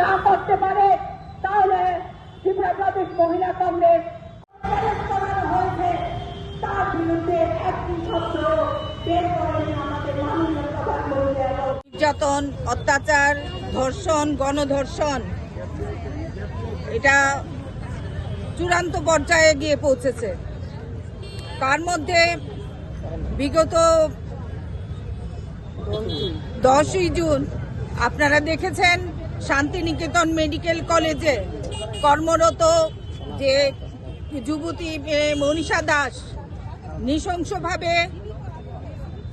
না করতে পারে তাহলে ত্রিপুরা প্রদেশ মহিলা কংগ্রেস করানো হয়েছে তার বিরুদ্ধে একটি শব্দ বের করেন আমাদের মাননীয় প্রধানমন্ত্রী। নির্যাতন, অত্যাচার, ধর্ষণ, গণধর্ষণ এটা চূড়ান্ত পর্যায়ে গিয়ে পৌঁছেছে। তার মধ্যে বিগত 10ই জুন আপনারা দেখেছেন শান্তিনিকেতন মেডিকেল কলেজে কর্মরত যে যুবতী মনীষা দাস নৃশংসভাবে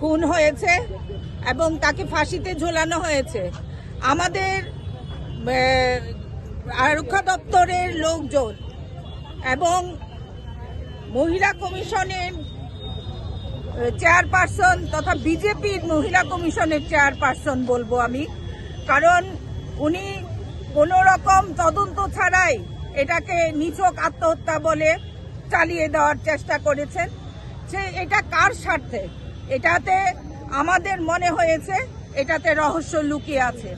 খুন হয়েছে এবং তাকে ফাঁসিতে ঝোলানো হয়েছে। আমাদের আরক্ষা দপ্তরের লোকজন এবং মহিলা কমিশনের চেয়ারপারসন তথা বিজেপির মহিলা কমিশনের চেয়ারপারসন বলবো আমি, কারণ উনি কোনো রকম তদন্ত ছাড়াই এটাকে নিছক আত্মহত্যা বলে চালিয়ে দেওয়ার চেষ্টা করেছেন। এটা কার স্বার্থে? এটাতে আমাদের মনে হয়েছে এটাতে রহস্য লুকিয়ে আছে।